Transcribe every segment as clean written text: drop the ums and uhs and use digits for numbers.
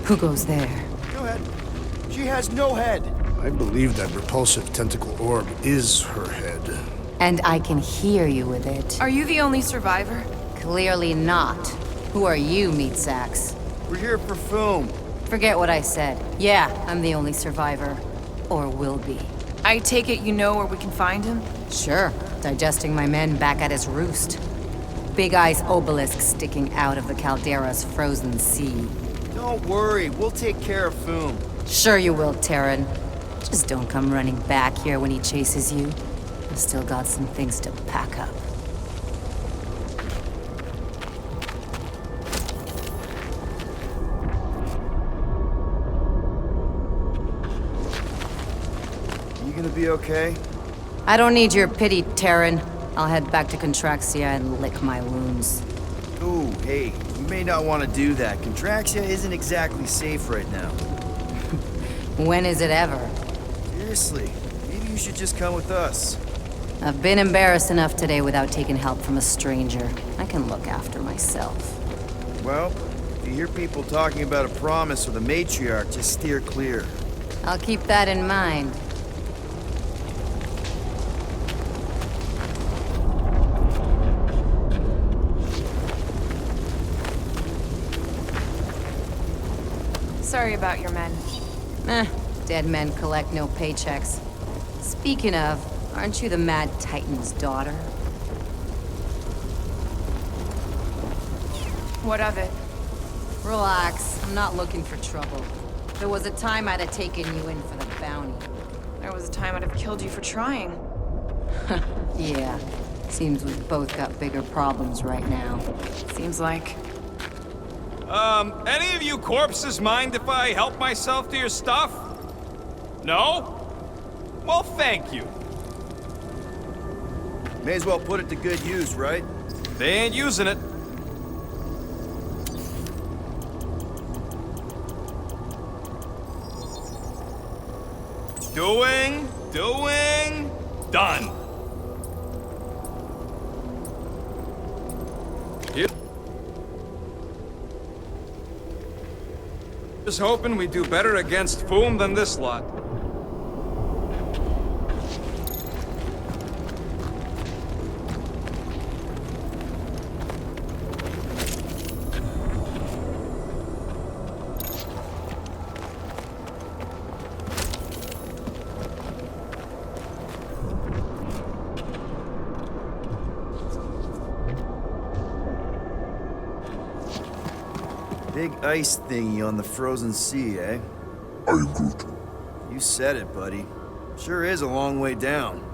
Who goes there? Go ahead. She has no head. I believe that repulsive tentacle orb is her head. And I can hear you with it. Are you the only survivor? Clearly not. Who are you, meat sacks? We're here for Foom. Forget what I said. Yeah, I'm the only survivor. Or will be. I take it you know where we can find him? Sure. Digesting my men back at his roost. Big Eye's obelisk sticking out of the Caldera's frozen sea. Don't worry, we'll take care of Foom. Sure you will, Terran. Just don't come running back here when he chases you. I've still got some things to pack up. You gonna be okay? I don't need your pity, Terran. I'll head back to Contraxia and lick my wounds. Ooh, hey, you may not want to do that. Contraxia isn't exactly safe right now. When is it ever? Seriously, maybe you should just come with us. I've been embarrassed enough today without taking help from a stranger. I can look after myself. Well, if you hear people talking about a promise with a matriarch, just steer clear. I'll keep that in mind. Sorry about your men. Dead men collect no paychecks. Speaking of, aren't you the Mad Titan's daughter? What of it? Relax, I'm not looking for trouble. There was a time I'd have taken you in for the bounty. There was a time I'd have killed you for trying. Yeah, seems we've both got bigger problems right now. Seems like. Any of you corpses mind if I help myself to your stuff? No? Well, thank you. May as well put it to good use, right? They ain't using it. Doing, done. Yep. Just hoping we do better against Foom than this lot. Big ice thingy on the frozen sea, eh? I'm good. You said it, buddy. Sure is a long way down.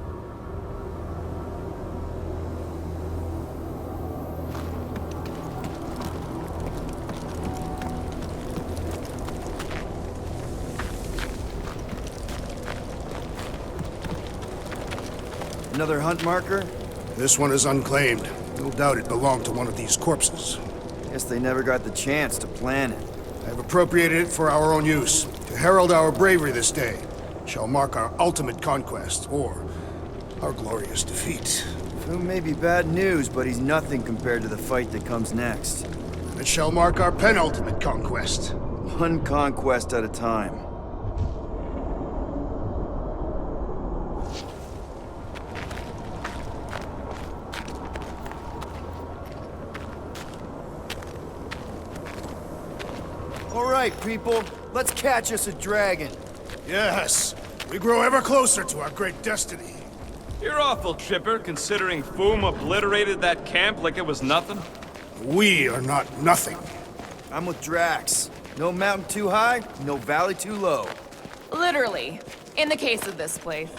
Another hunt marker? This one is unclaimed. No doubt it belonged to one of these corpses. Guess they never got the chance to plan it. I have appropriated it for our own use, to herald our bravery this day. It shall mark our ultimate conquest, or our glorious defeat. Foom may be bad news, but he's nothing compared to the fight that comes next. And it shall mark our penultimate conquest. One conquest at a time. All right, people, let's catch us a dragon. Yes, we grow ever closer to our great destiny. You're awful chipper, considering Foom obliterated that camp like it was nothing. We are not nothing. I'm with Drax. No mountain too high, no valley too low. Literally. In the case of this place.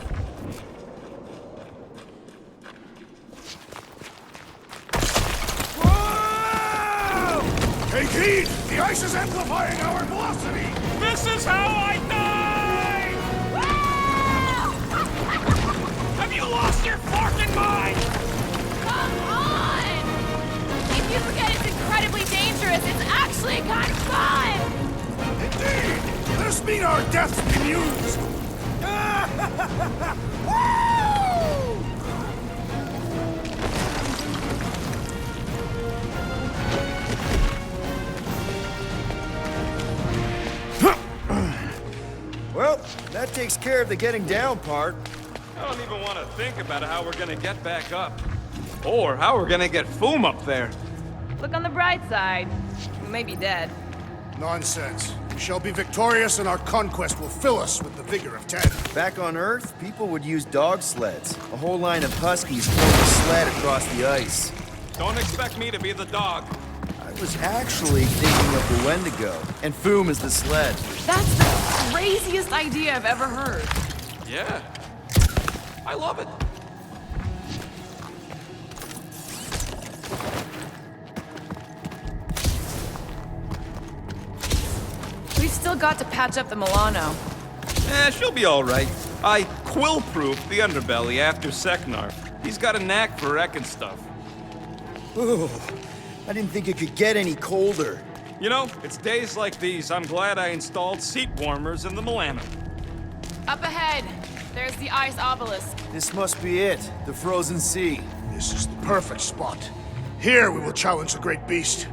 Take heed! The ice is amplifying our velocity! This is how I die! Have you lost your forking mind? Come on! If you forget it's incredibly dangerous, it's actually kind of fun! Indeed! Let us meet our deaths bemused! That takes care of the getting down part. I don't even want to think about how we're gonna get back up. Or how we're gonna get Foom up there. Look on the bright side. We may be dead. Nonsense. We shall be victorious and our conquest will fill us with the vigor of 10. Back on Earth, people would use dog sleds. A whole line of huskies pulled a sled across the ice. Don't expect me to be the dog. I was actually thinking of the Wendigo, and Foom is the sled. That's the craziest idea I've ever heard. Yeah. I love it. We've still got to patch up the Milano. She'll be all right. I quill-proofed the underbelly after Seknar. He's got a knack for wrecking stuff. Ooh, I didn't think it could get any colder. You know, it's days like these I'm glad I installed seat warmers in the Milano. Up ahead, there's the ice obelisk. This must be it, the frozen sea. This is the perfect spot. Here we will challenge the great beast.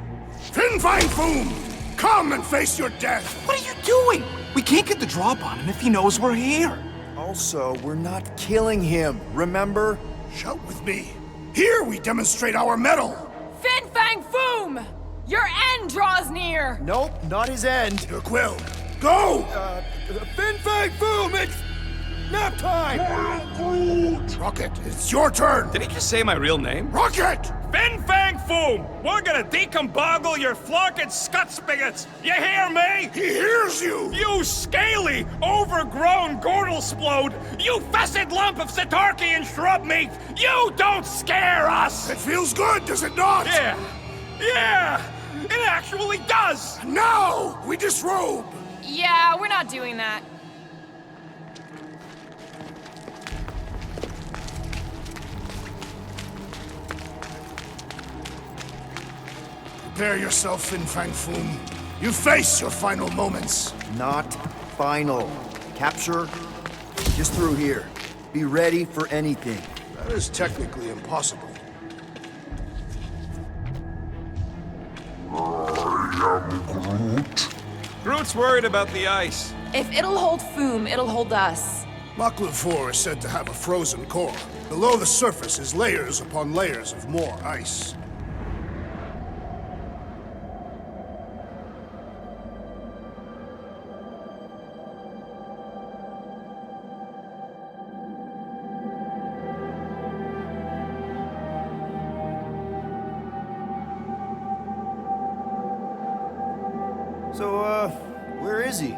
Fin Fang Foom! Come and face your death! What are you doing? We can't get the drop on him if he knows we're here. Also, we're not killing him, remember? Shout with me. Here we demonstrate our mettle. Fin Fang Foom! Your end draws near! Nope, not his end. Your quill. Go! Fin Fang Boom, it's nap time! Rocket, it's your turn. Did he just say my real name? Rocket! Fin Fang Foom! We're gonna decomboggle your flunking scut spigots! You hear me? He hears you! You scaly, overgrown gordle-splode! You fessed lump of Satarkian shrub meat! You don't scare us! It feels good, does it not? Yeah! It actually does! Now, we disrobe! Yeah, we're not doing that. Prepare yourself, Fin Fang Foom. You face your final moments. Not final. Capture just through here. Be ready for anything. That is technically impossible. Groot's worried about the ice. If it'll hold Foom, it'll hold us. Maklu 4 is said to have a frozen core. Below the surface is layers upon layers of more ice. So, where is he?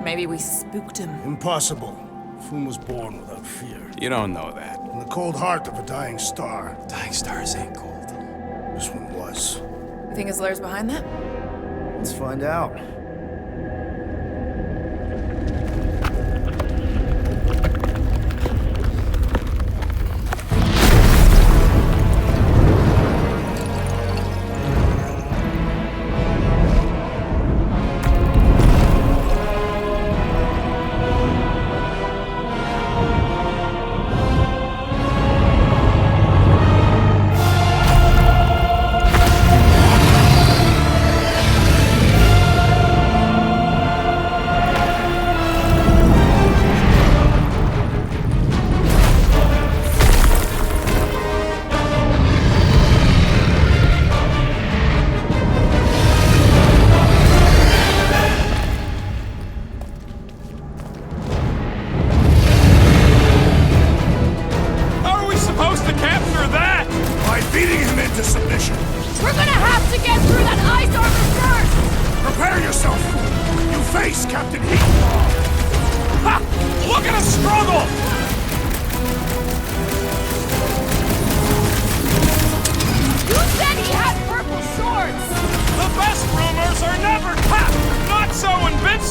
Maybe we spooked him. Impossible. Foom was born without fear. You don't know that. In the cold heart of a dying star. Dying stars ain't cold. This one was. You think his lair's behind that? Let's find out.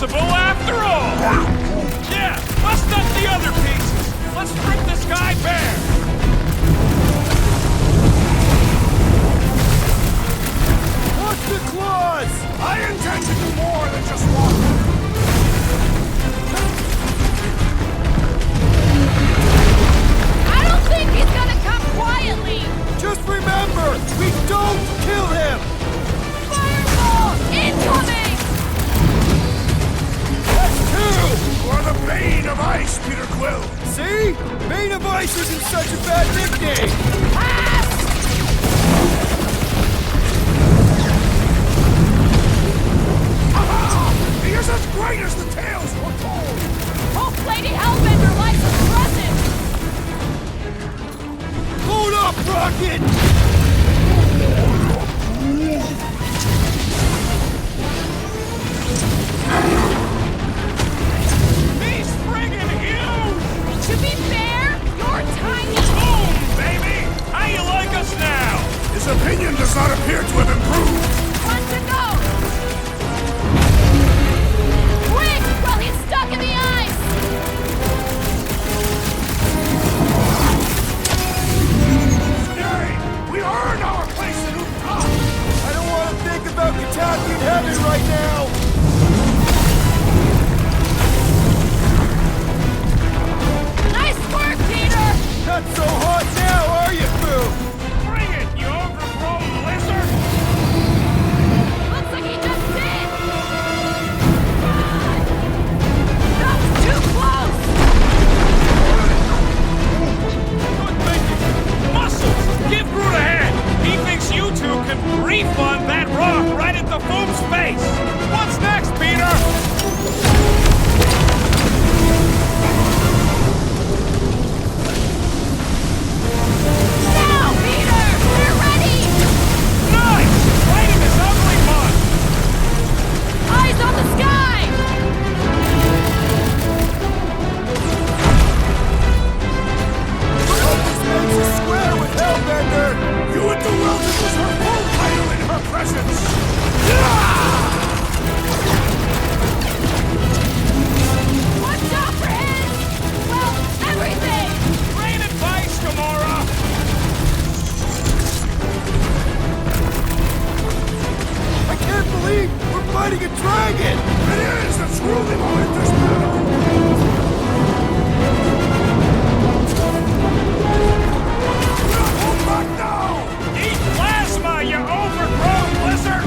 After all! Yeah, bust up the other pieces! Let's strip this guy bare! What's the claws? I intend to do more than just walk. I don't think he's gonna come quietly! Just remember, we don't kill him! Fireball! Incoming! For the bane of Ice isn't such a bad nickname! He is as great as the tales foretold! Hope Lady Hellbender likes his present! Hold up, Rocket! He's friggin' huge! To be fair, you're tiny. Boom, baby! How you like us now? His opinion does not appear to have improved. One to go! Quick, while he's stuck in the ice! Nay, we earned our place in Utah! I don't want to think about Kentucky in heaven right now! Nice work, Peter! Not so hot now, are you, Boo? Bring it, you overgrown lizard! Looks like he just did! God! That was too close! Good thinking. Muscles! Give Groot a hand! He thinks you two can refund that rock right into Foom's face! What's next, Peter? Now, Peter! We're ready! Nice! Right in this ugly mud! Eyes on the sky! Hope this makes us square with Hellbender! You and the wilderness is her full title in her presence! What's up for his? Well, everything! Great advice, Gamora! I can't believe we're fighting a dragon! It is the truly momentous battle! Not hold back now! Eat plasma, you overgrown lizard!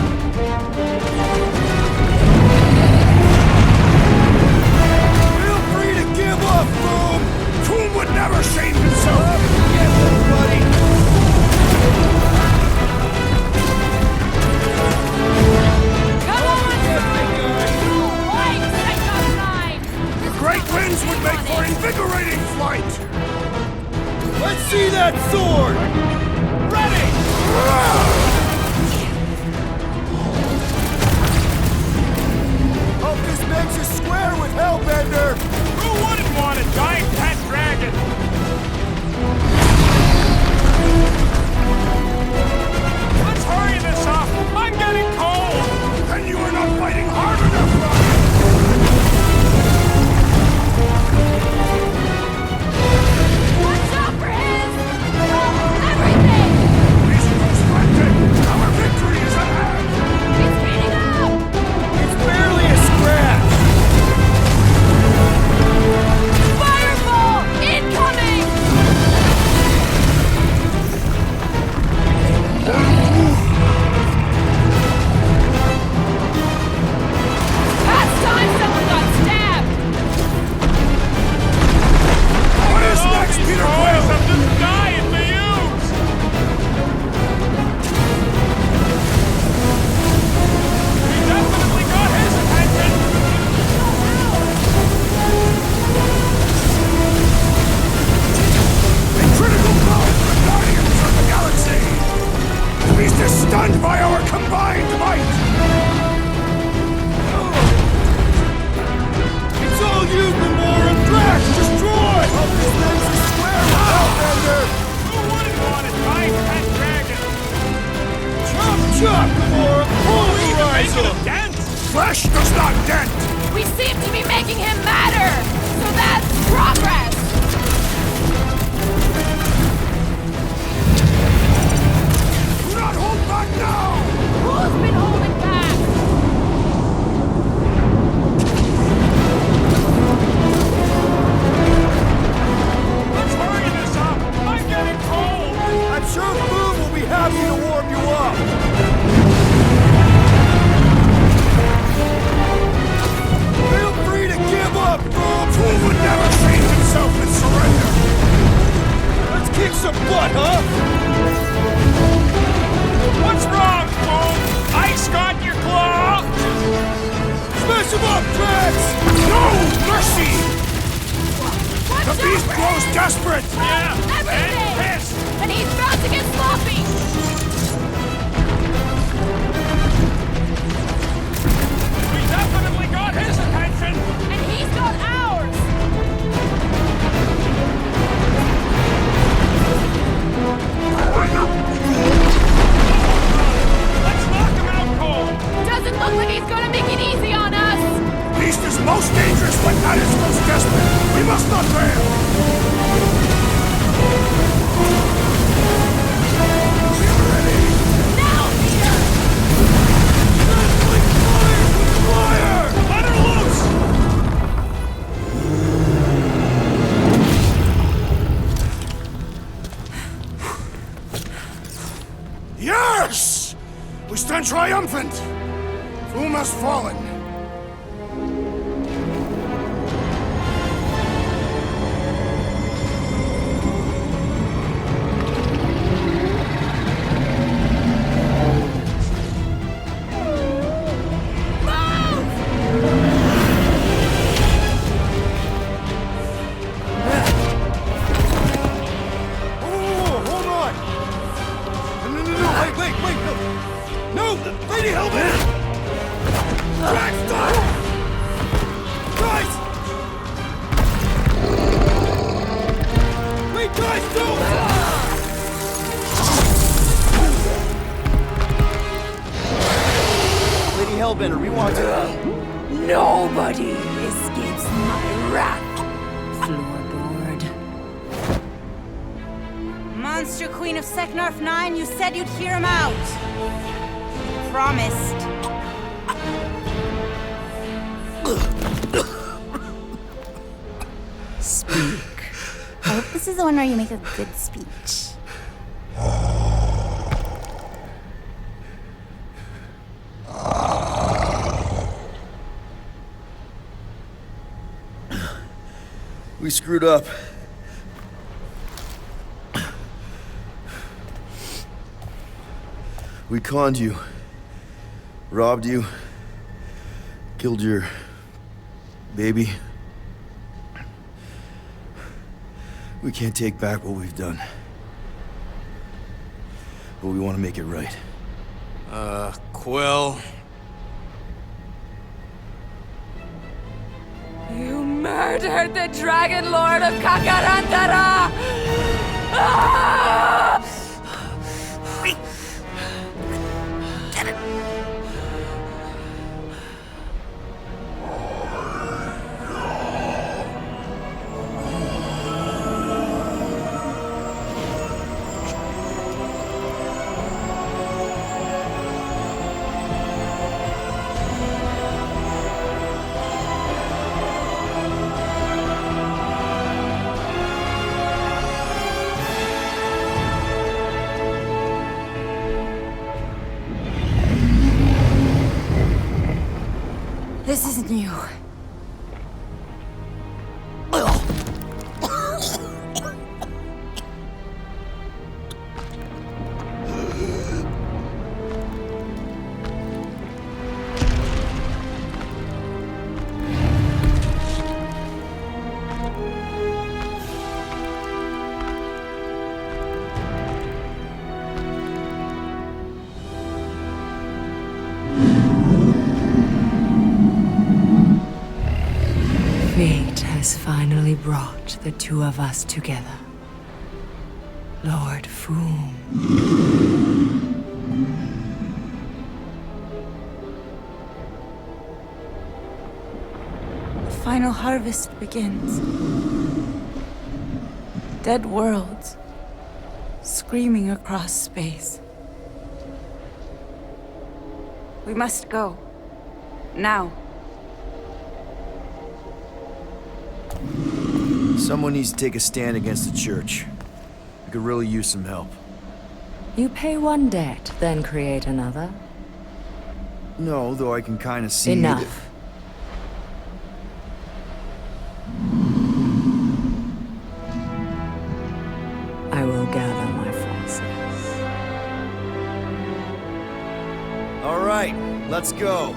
Feel free to give up, Boom! Coom would never shame himself! Forget this, buddy! Come on, Yes, big guy! White, Psycho 9! Great winds would make for invigorating flight! Let's see that sword! Ready! Hope this makes us square with Hellbender! Who wouldn't want a giant pet dragon? Let's hurry this up! I'm getting cold! Then you are not fighting hard enough, Rocket! What's up for his? Well, everything! Please go splendid! Our victory is at hand! He's speeding up! It's barely a scratch! Fireball! Incoming! Last time someone got stabbed! What is All next, these Peter toys Quill? I'm just dying to use! We definitely got his attention! A critical blow for the Guardians of the Galaxy! The beast is stunned by our combined might! It's all you, Gamora! Crash! Destroy! Hope this makes us square with Hellbender! Who wouldn't want a giant pet dragon? Chop chop, Gamora! Pulverize Making him! a dent! Flesh does not dent! We seem to be making him matter! So that's progress! Do not hold back now! Who's been holding back? Let's hurry this up! I'm getting cold! I'm sure Boom will be happy to warm you up! Feel free to give up, Boom! Fool would never shame himself in surrender! him up, Drax! No mercy! The beast grows desperate! Yeah, Everything! and pissed! And he's about to get sloppy! We definitely got his attention! And he's got ours! Let's knock him out cold! Doesn't look like he's gonna make it easy on us! Beast is most dangerous when at its most desperate. We must not fail. We're ready. Now, Peter! Fire! Let her loose! Yes! We stand triumphant. Foom has fallen. Oh, hold on! No, wait, no! No! Lady Hellman! Drax, stop! Guys! Wait, guys, don't! Lady Hellbender, we want to... Nobody escapes my wrath. Floorboard. Monster Queen of Seknarf 9, you said you'd hear him out. Promised. Speak. I hope this is the one where you make a good speech. We screwed up. We conned you. Robbed you. Killed your... baby. We can't take back what we've done. But we want to make it right. Quill. You murdered the Dragon Lord of Kakarantara! Ah! This isn't you. Fate has finally brought the two of us together. Lord Foom. The final harvest begins. Dead worlds, screaming across space. We must go. Now. Someone needs to take a stand against the church. We could really use some help. You pay one debt, then create another. No, though I can kind of see... Enough. I will gather my forces. All right, let's go.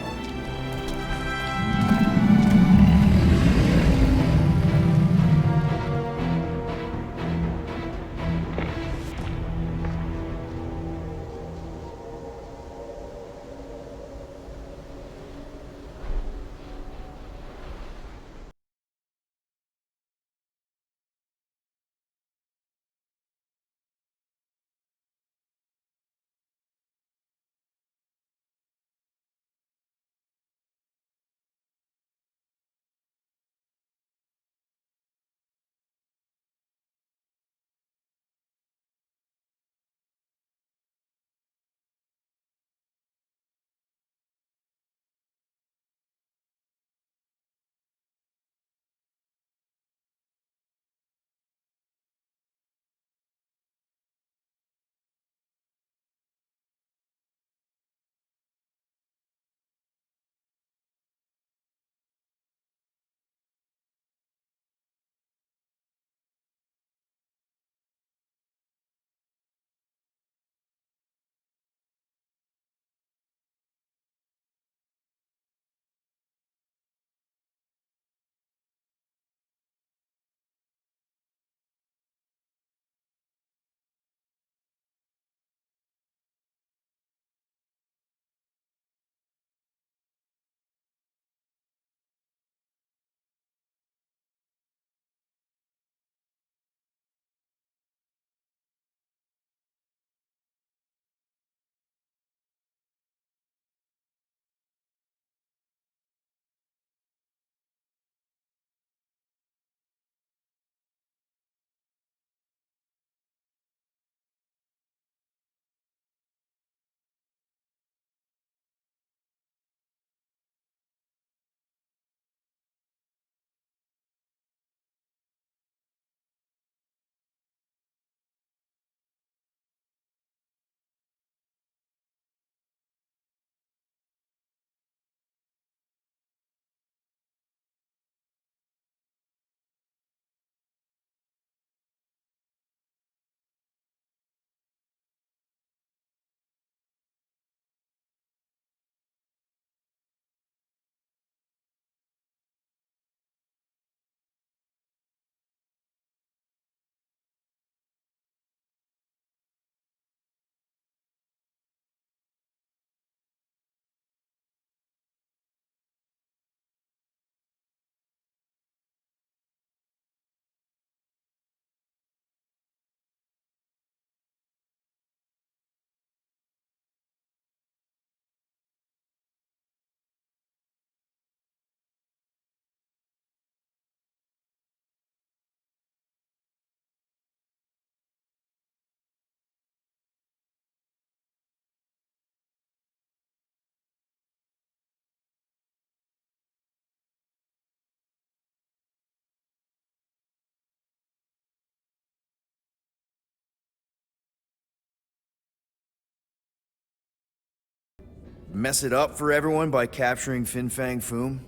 mess it up for everyone by capturing Fin Fang Foom?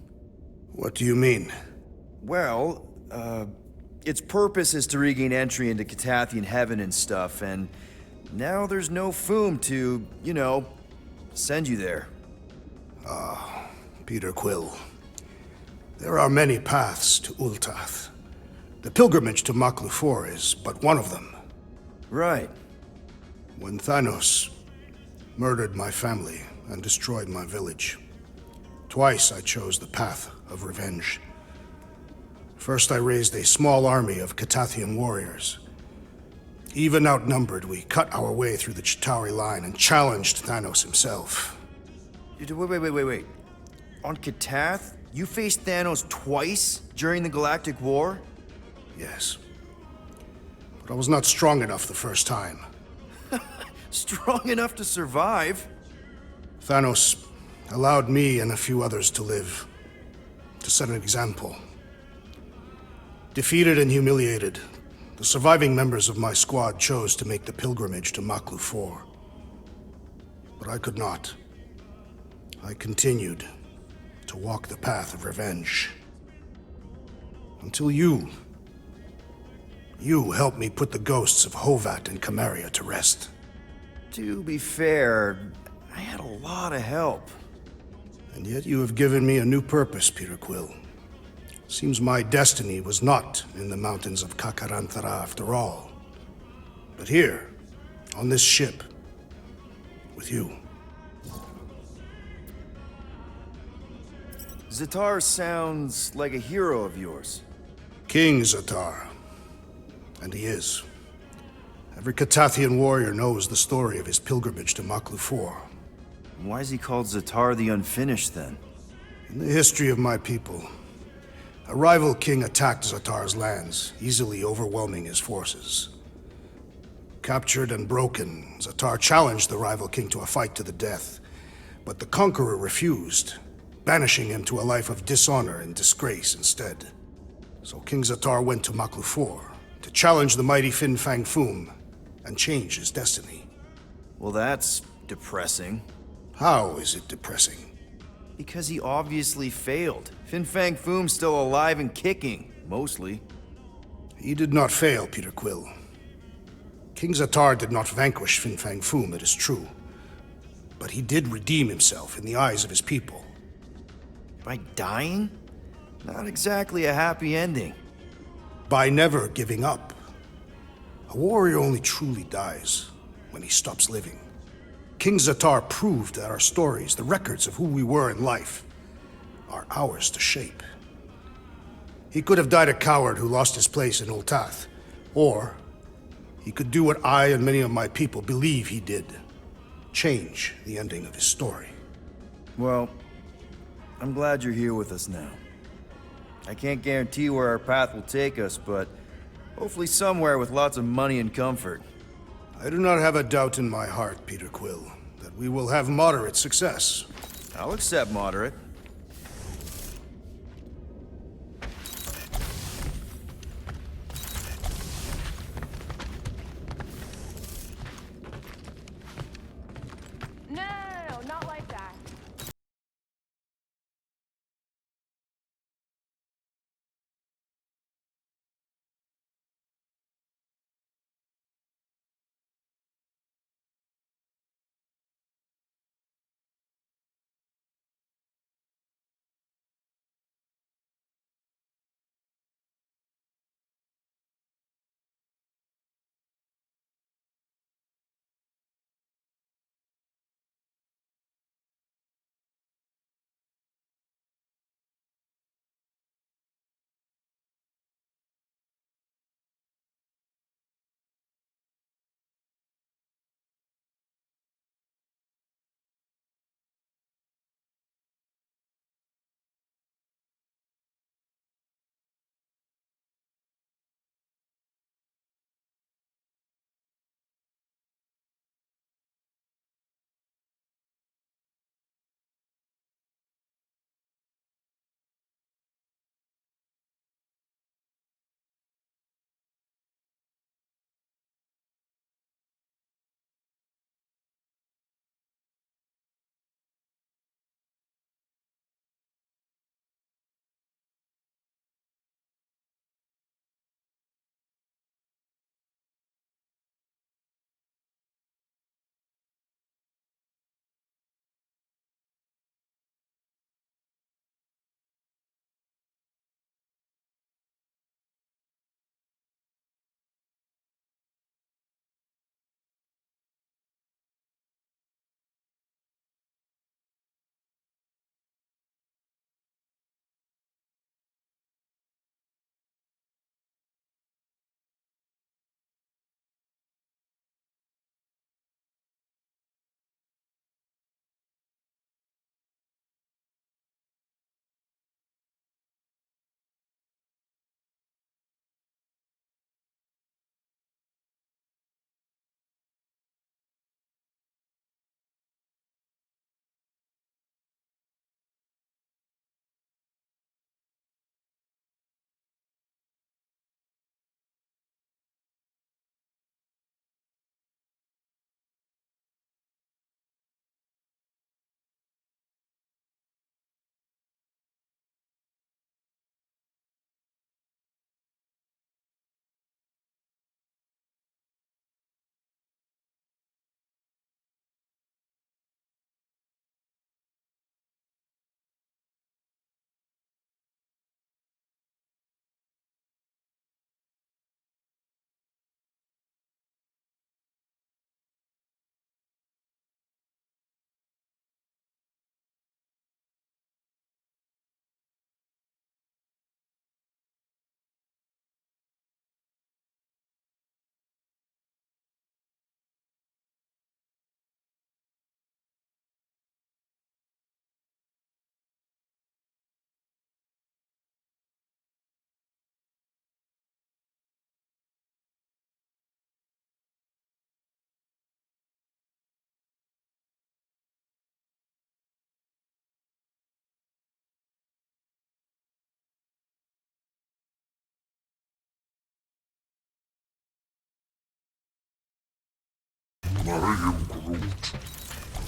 What do you mean? Well, its purpose is to regain entry into Catathian heaven and stuff, and now there's no Foom to, send you there. Peter Quill. There are many paths to Ultath. The pilgrimage to Maklufor is but one of them. Right. When Thanos murdered my family and destroyed my village, twice I chose the path of revenge. First, I raised a small army of Catathian warriors. Even outnumbered, we cut our way through the Chitauri line and challenged Thanos himself. Wait. On Catath, you faced Thanos twice during the Galactic War? Yes. But I was not strong enough the first time. Strong enough to survive? Thanos allowed me and a few others to live, to set an example. Defeated and humiliated, the surviving members of my squad chose to make the pilgrimage to Maklufor. But I could not. I continued to walk the path of revenge. Until you helped me put the ghosts of Hovat and Camaria to rest. To be fair, I had a lot of help. And yet you have given me a new purpose, Peter Quill. Seems my destiny was not in the mountains of Kakarantara after all, but here, on this ship, with you. Zatar sounds like a hero of yours. King Zatar. And he is. Every Catathian warrior knows the story of his pilgrimage to Maklufor. Why is he called Zatar the Unfinished, then? In the history of my people, a rival king attacked Zatar's lands, easily overwhelming his forces. Captured and broken, Zatar challenged the rival king to a fight to the death, but the conqueror refused, banishing him to a life of dishonor and disgrace instead. So King Zatar went to Maklufor to challenge the mighty Fin Fang Foom and change his destiny. Well, that's depressing. How is it depressing? Because he obviously failed. Fin Fang Foom's still alive and kicking, mostly. He did not fail, Peter Quill. King Zatar did not vanquish Fin Fang Foom, it is true. But he did redeem himself in the eyes of his people. By dying? Not exactly a happy ending. By never giving up. A warrior only truly dies when he stops living. King Zatar proved that our stories, the records of who we were in life, are ours to shape. He could have died a coward who lost his place in Ultath, or he could do what I and many of my people believe he did. Change the ending of his story. Well, I'm glad you're here with us now. I can't guarantee where our path will take us, but hopefully somewhere with lots of money and comfort. I do not have a doubt in my heart, Peter Quill, that we will have moderate success. I'll accept moderate.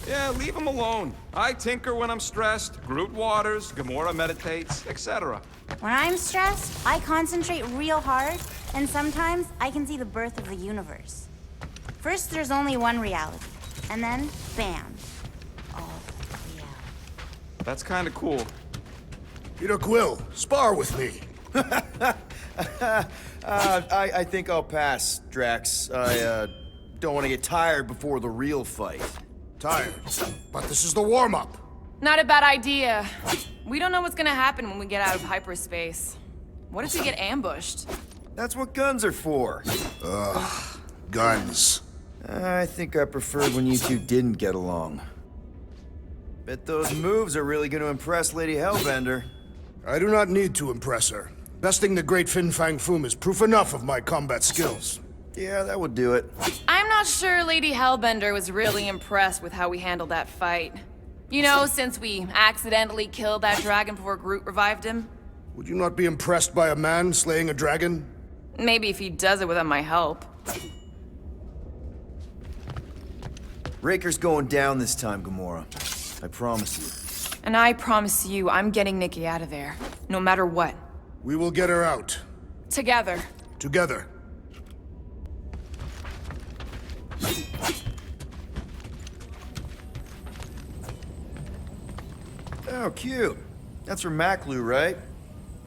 Yeah, leave him alone. I tinker when I'm stressed, Groot waters, Gamora meditates, etc. When I'm stressed, I concentrate real hard, and sometimes I can see the birth of the universe. First, there's only one reality, and then, bam, all reality. That's kind of cool. Peter Quill, spar with me. I think I'll pass, Drax. I don't want to get tired before the real fight. Tired, but this is the warm-up. Not a bad idea. We don't know what's gonna happen when we get out of hyperspace. What if we get ambushed? That's what guns are for. Guns. I think I preferred when you two didn't get along. Bet those moves are really going to impress Lady Hellbender. I do not need to impress her. Besting the great Fin Fang Foom is proof enough of my combat skills. Yeah, that would do it. I'm not sure Lady Hellbender was really impressed with how we handled that fight. You know, since we accidentally killed that dragon before Groot revived him. Would you not be impressed by a man slaying a dragon? Maybe if he does it without my help. Raker's going down this time, Gamora. I promise you. And I promise you, I'm getting Nikki out of there. No matter what. We will get her out. Together. Together. Oh, cute. That's from Maclu, right?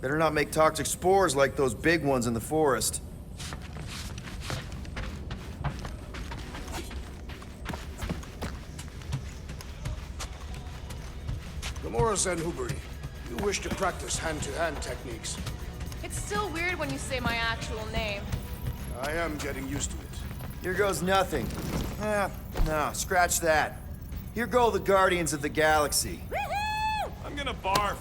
Better not make toxic spores like those big ones in the forest. Gamora Zenhubri, you wish to practice hand-to-hand techniques. It's still weird when you say my actual name. I am getting used to it. Here goes nothing. No, scratch that. Here go the Guardians of the Galaxy. I'm gonna barf.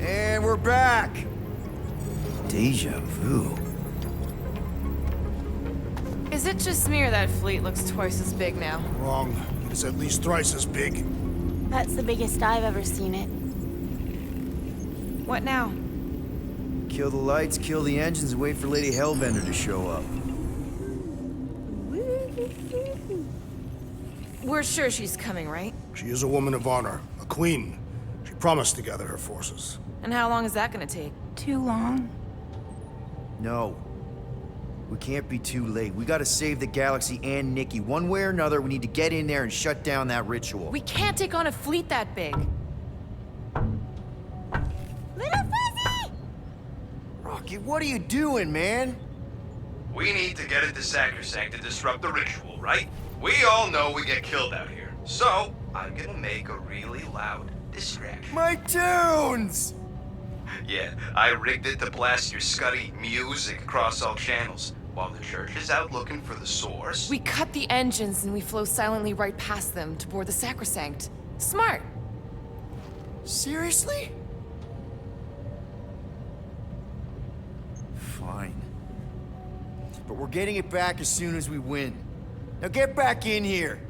And we're back. Deja vu. Is it just me or that fleet looks twice as big now? Wrong. It is at least thrice as big. That's the biggest I've ever seen it. What now? Kill the lights, kill the engines, and wait for Lady Hellbender to show up. We're sure she's coming, right? She is a woman of honor, a queen. She promised to gather her forces. And how long is that gonna take? Too long? No. We can't be too late. We gotta save the galaxy and Nikki. One way or another, we need to get in there and shut down that ritual. We can't take on a fleet that big. Little Fuzzy! Rocket, what are you doing, man? We need to get it to Sacrosanct to disrupt the ritual, right? We all know we get killed out here. So, I'm gonna make a really loud distraction. My tunes! Yeah, I rigged it to blast your scuddy music across all channels, while the church is out looking for the source. We cut the engines and we flow silently right past them to board the Sacrosanct. Smart. Seriously? Fine. But we're getting it back as soon as we win. Now get back in here!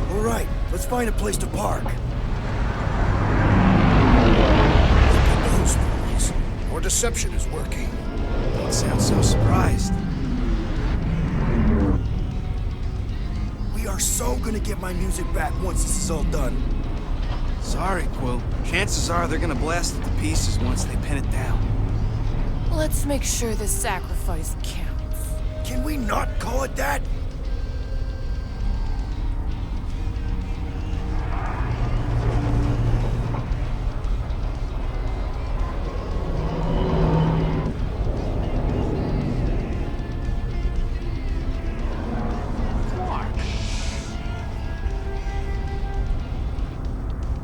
All right, let's find a place to park. Those boys. Your deception is working. Don't sound so surprised. We are so gonna get my music back once this is all done. Sorry, Quill. Chances are they're gonna blast it to pieces once they pin it down. Let's make sure this sacrifice counts. Can we not call it that?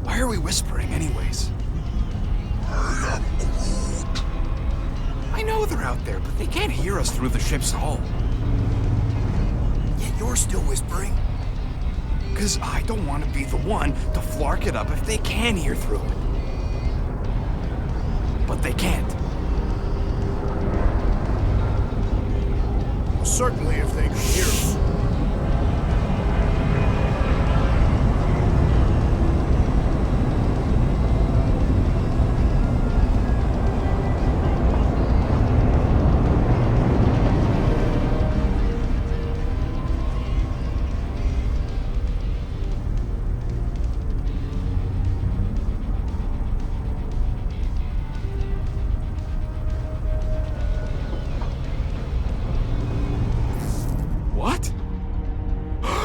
Why are we whispering anyways? I I know they're out there, but they can't hear us through the ship's hull. Yet you're still whispering. Because I don't want to be the one to flark it up if they can hear through it. But they can't. Certainly if they could hear us.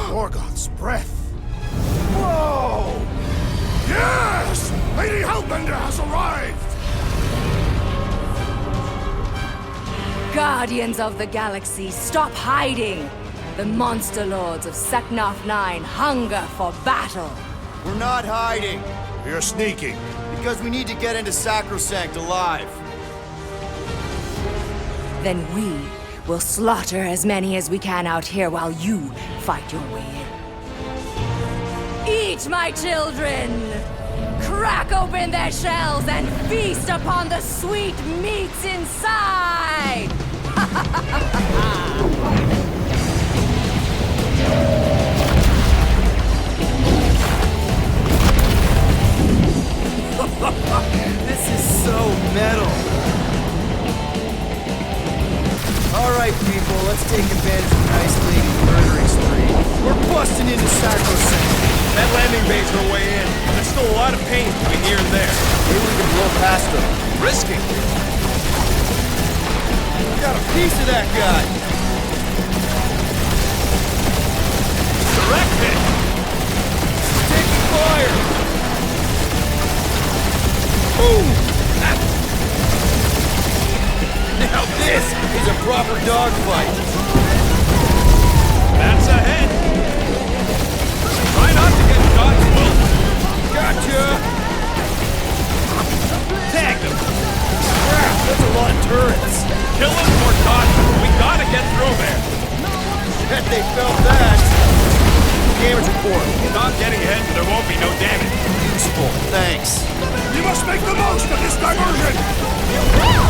Morgoth's breath. Whoa! Yes! Lady Hellbender has arrived! Guardians of the Galaxy, stop hiding! The monster lords of Seknarf 9 hunger for battle. We're not hiding. We are sneaking. Because we need to get into Sacrosanct alive. Then we will slaughter as many as we can out here while you fight your way in. Eat, my children! Crack open their shells and feast upon the sweet meats inside! This is so metal. Alright, people, let's take advantage of a nice lady murdering spree. We're busting into Sacrosanct. That landing bay's our way in. There's still a lot of pain between here and there. Maybe we can blow past them. Risky. We got a piece of that guy. Direct hit. Taking fire. Boom! Now this is a proper dogfight. That's ahead. Try not to get shot, Will. Gotcha! Tag them. Crap, that's a lot of turrets. Kill them or dodge them. We gotta get through there. Bet they felt that. Damage report. Not getting ahead, so there won't be no damage. Useful, thanks. We must make the most of this diversion! You will!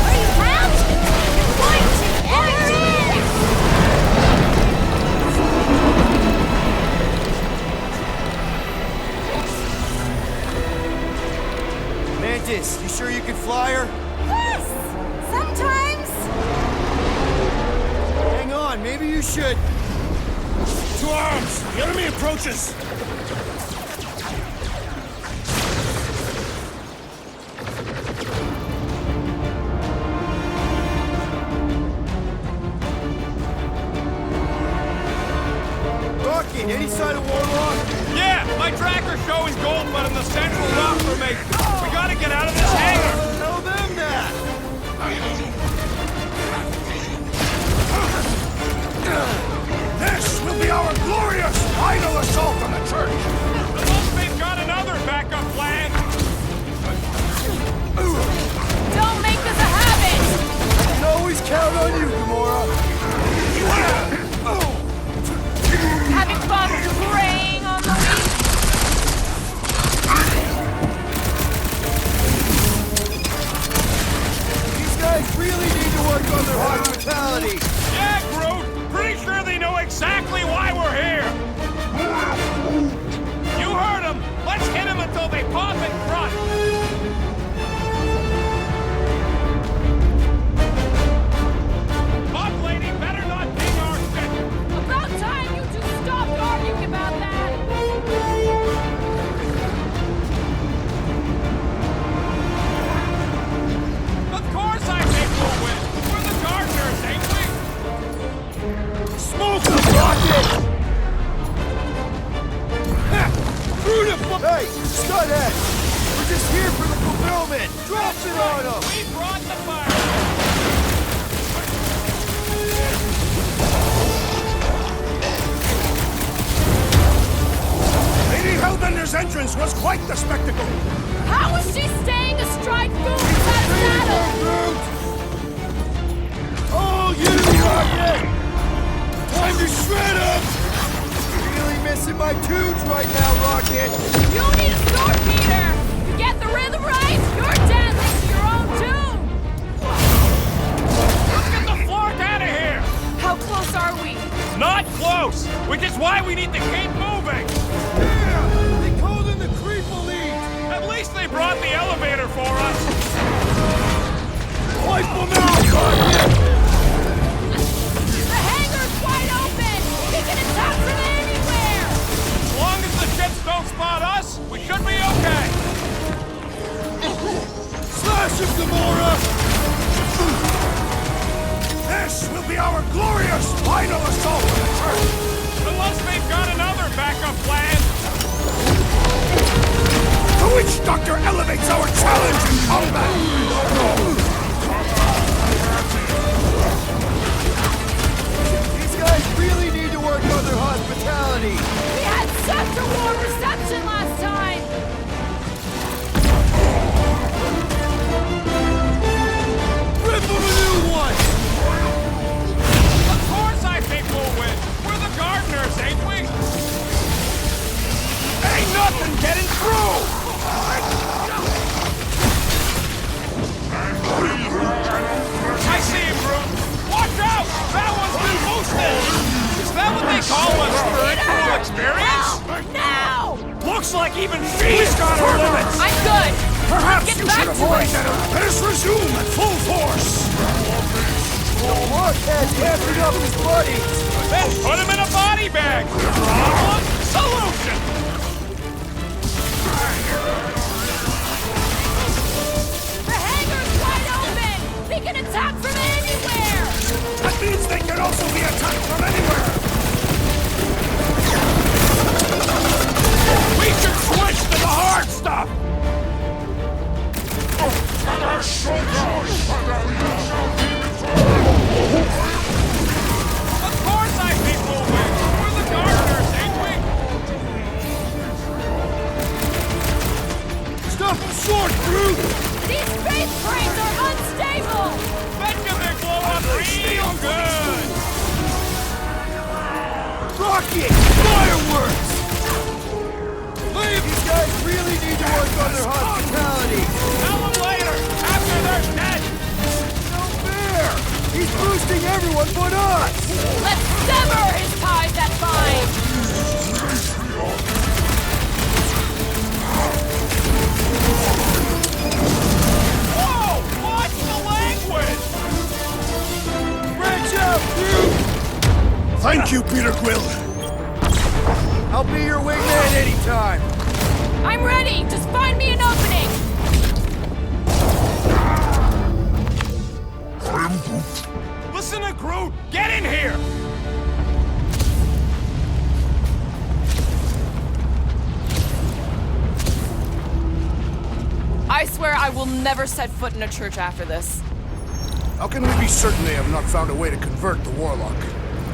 Are you proud? You're going to enter in! Mantis, you sure you can fly her? Yes! Sometimes! Hang on, maybe you should. To arms! The enemy approaches! Rocket, any sign of Warlock? Yeah, my tracker's showing gold, but in the central rock formation. We gotta get out of this hangar. Tell them that! This will be our glorious final assault on the church! Unless they've got another backup plan. Don't make this a habit! I can always count on you, Gamora. Having fun preying on the weak? These guys really need to work on their hospitality. Yeah, Groot. Pretty sure they know exactly why we're here. You heard them. Let's hit them until they pop and front. Bob lady better not ding our shit. About time you two stopped arguing about that! Of course I think we'll win. We're the gardeners, ain't we? Smoke them, Rocket! Through the Hey, Studhead! We're just here for the fulfillment! Drop it on them! We brought the fire. Lady Hellbender's entrance was quite the spectacle! How is she staying astride Goose out of battle? Rocket! Time to shred him! Really missing my tunes right now, Rocket! You need a sword, Peter! To get the rhythm right, you're dancing to your own tune! Let's get the flark out of here! How close are we? Not close! Which is why we need to keep moving! Yeah! They called in the Creeple League! At least they brought the elevator for us! Wipe them out, Rocket! The hangar's wide open! We can attack from anywhere! As long as the ships don't spot us, we should be okay! Slash him, Gamora! This will be our glorious final assault on the Church! Unless they've got another backup plan! The Witch Doctor elevates our challenge in combat! These guys really need to work on their hospitality! We had such a warm reception last time! Rip them a new one! Of course I think we'll win! We're the gardeners, ain't we? Ain't nothing getting through! I see him, Groot! Watch out! That one's been boosted! Is that what they call a spiritual experience? Now! Looks like even she's got her limits! I'm good! Perhaps Get you back should to avoid it. that. Let us resume at full force! The Blockhead's hampering up his buddies! Then put him in a body bag! Problem? Solution! The hangar's wide open! We can attack from anywhere! That means they can also be attacked from anywhere! We should switch to the hard stuff! Of course I think we'll win! We're the gardeners, ain't we? Stop them short, Groot! These space cranes are unstable! Bet you they blow up real good! Rocket! Fireworks! Leave! These guys really need to work on their hospitality! Tell them later, after they're dead! No fair! He's boosting everyone but us! Let's sever his ties that bind! Whoa! Watch the language! Branch out, Groot! Thank you, Peter Quill. I'll be your wingman anytime! I'm ready! Just find me an opening! Listen to Groot! Get in here! I swear I will never set foot in a church after this. How can we be certain they have not found a way to convert the Warlock?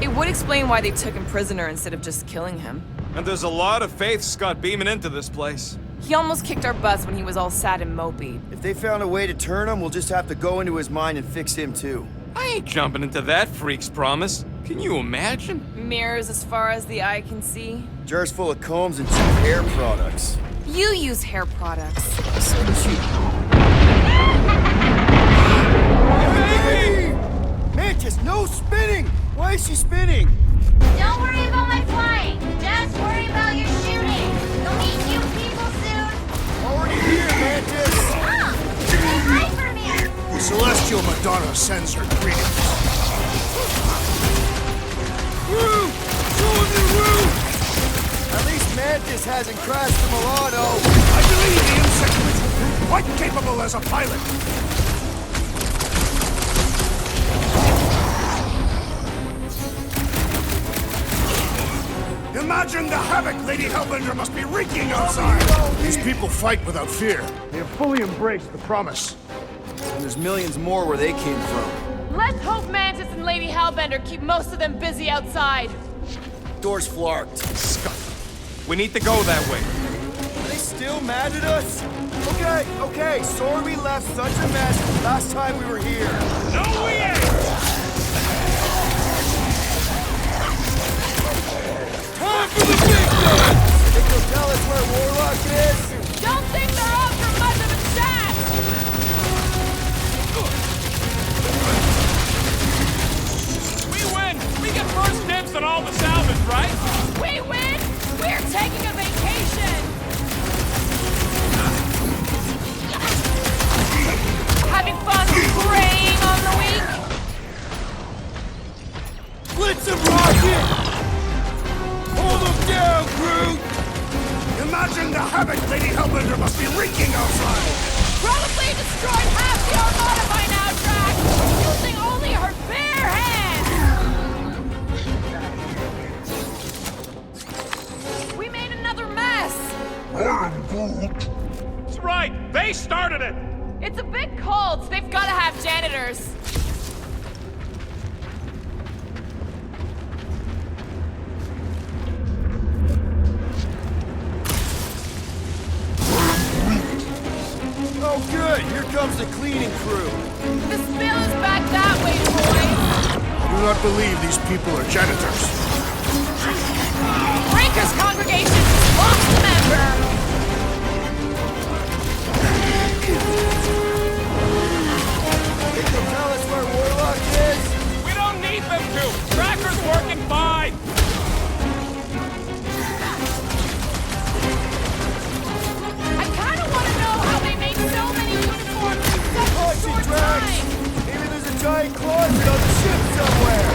It would explain why they took him prisoner instead of just killing him. And there's a lot of faith Scott beaming into this place. He almost kicked our butts when he was all sad and mopey. If they found a way to turn him, we'll just have to go into his mind and fix him too. I ain't jumping into that freak's promise. Can you imagine? Mirrors as far as the eye can see. Jars full of combs and cheap hair products. You use hair products. So cheap. Hey! Mantis, no spinning! Why is she spinning? Don't worry about my flying. Just worry about your shooting. You'll meet new people soon. Already here, Mantis! Ah! Say hi for me. The Celestial Madonna sends her greetings. Woo! Show him the roof! At least Mantis hasn't crashed the Milano. I believe the insect witch will prove quite capable as a pilot. Imagine the havoc Lady Hellbender must be wreaking outside! These people fight without fear. They have fully embraced the promise. And there's millions more where they came from. Let's hope Mantis and Lady Hellbender keep most of them busy outside. Door's flarked. We need to go that way. Are they still mad at us? Okay, sorry we left such a mess last time we were here. No, we ain't! Think you'll tell us where Warlock is? Don't think they're up for much of a chat! We win! We get first dibs on all the salvage, right? We win! We're taking a vacation! Having fun preying on the weak? Blitz and rocket! Hold them down, Groot! Imagine the havoc Lady Hellbender must be wreaking outside! Probably destroyed half the Armada by now, Drax! Using only her bare hands! We made another mess! That's right! They started it! It's a big cult. They've got to have janitors. Oh good, here comes the cleaning crew. The spill is back that way, boys. I do not believe these people are janitors. Breaker's congregation lost a member. Think they'll tell us where Warlock is? We don't need them to! Tracker's working fine! I kind of want to know how they make so many uniforms in such a short time. Maybe there's a giant closet on the ship somewhere.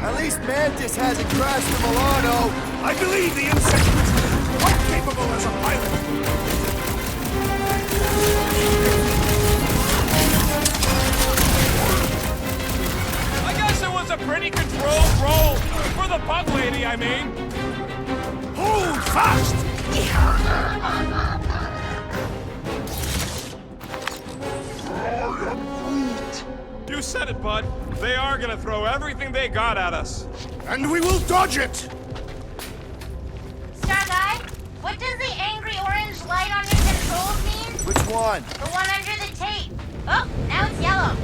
At least Mantis hasn't crashed the Milano. I believe the insect is quite capable as a pilot. I guess it was a pretty controlled roll. For the bug lady, I mean. Hold fast! You said it, bud. They are gonna throw everything they got at us. And we will dodge it! Star Guy, what does the angry orange light on your controls mean? Which one? The one under the tape. Oh, now it's yellow.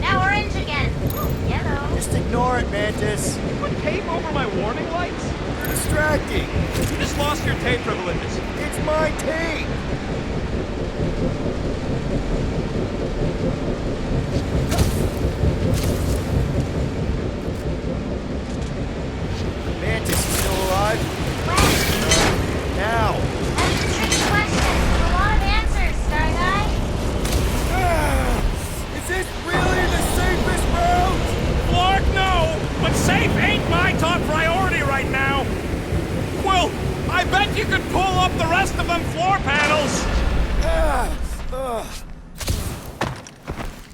Now orange again. Ooh, yellow. Just ignore it, Mantis. Put tape over my warning lights? You're distracting. You just lost your tape privileges. It's my tape. Mantis is still alive? When? Now. That's a tricky question. A lot of answers, Star Guy. Is this really the safest route? Lord, no! But safe ain't my top priority right now! Quill, I bet you could pull up the rest of them floor panels!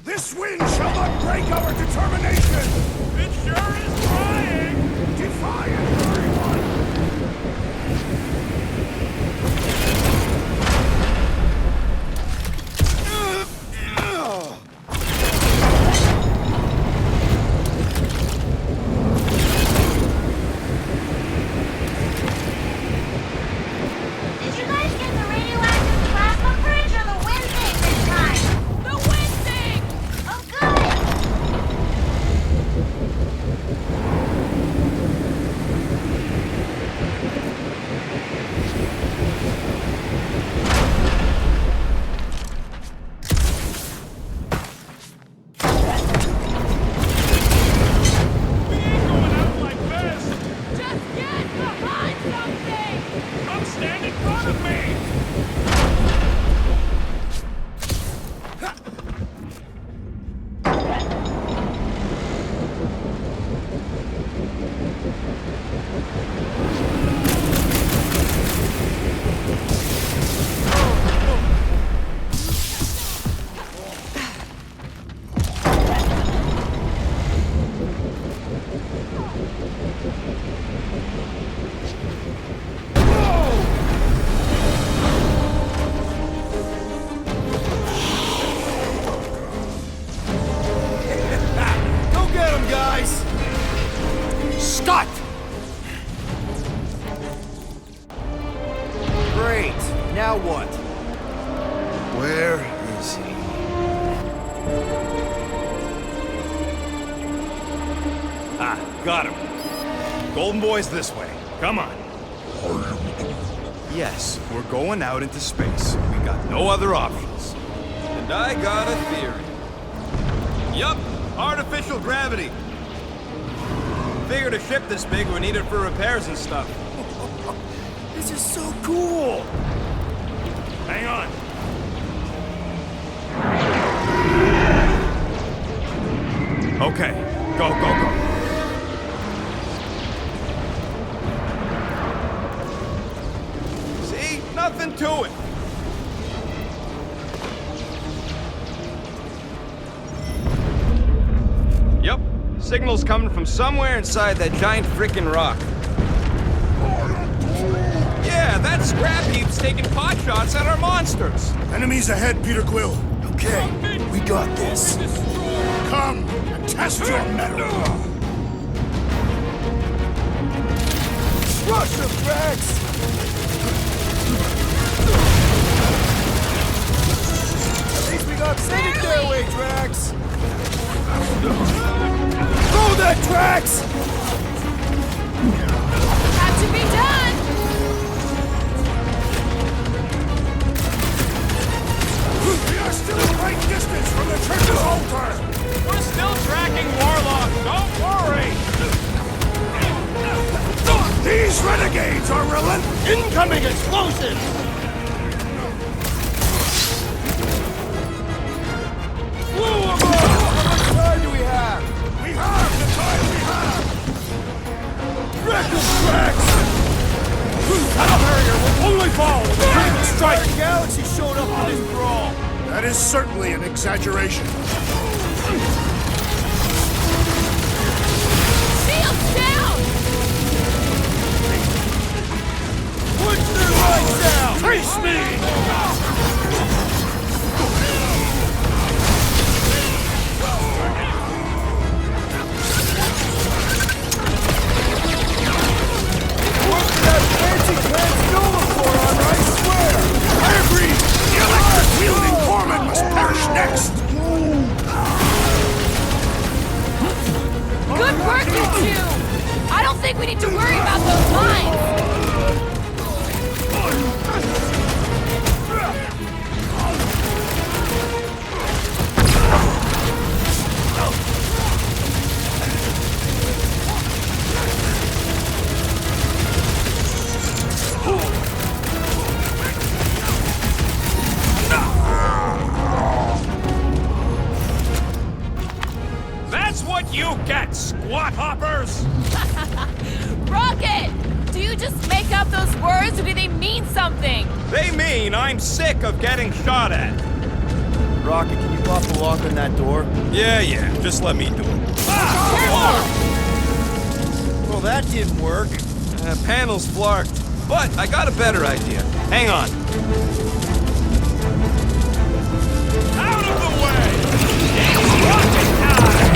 This wind shall not break our determination! It sure is trying! Defiant, everyone! Did you guys get the radioactive plasma bridge or the wind thing this time? The wind thing! Oh, good! We ain't going out like this! Just get behind something! Come stand in front of me! Go get him, guys! Scott! Great. Now what? Where is he? Golden Boy's this way. Come on. Yes, we're going out into space. We got no other options. And I got a theory. Yup, artificial gravity. Figured a ship this big would need it for repairs and stuff. This is so cool! Hang on. Okay, go, go, go. See? Nothing to it. Yep. Signal's coming from somewhere inside that giant frickin' rock. Yeah, that scrap heap's taking pot shots at our monsters. Enemies ahead, Peter Quill. Okay, we got this. Come and test your mettle. Rush him, Rex! At least we got Satan their way, Drax! Throw that, Drax! Had to be done! We are still the right distance from the church's altar. We're still tracking Warlock, don't worry! These renegades are relentless. Incoming explosives! Blew him up! How much time do we have? We have the time we have. Wreck him, Drax! Battle barrier will only fall with a critical The strike! entire galaxy showed up for this brawl! That is certainly an exaggeration. Shields down! Punch their lights out! Face me! Look at that fancy transnova forearm, I swear! I agree. The electric-wielding foreman must perish next. Good work, you two! I don't think we need to worry about those mines! That's what you get, squat hoppers! Rocket! Do you just make up those words or do they mean something? They mean I'm sick of getting shot at. Rocket, can you pop the lock on that door? Yeah, just let me do it. Well, that didn't work. Panel's flarked. But I got a better idea. Hang on. Out of the way! It's rocket time!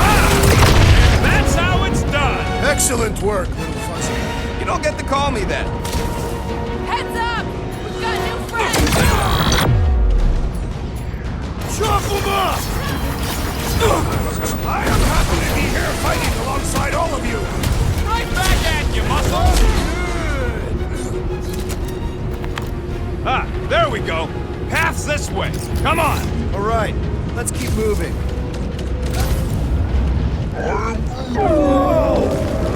Ah! That's how it's done! Excellent work, little fuzzy. You don't get to call me that. Heads up! We've got new friends! Chop him up! I am happy to be here fighting alongside all of you. Right back at you, muscles! Ah, there we go. Path's this way. Come on! All right, let's keep moving.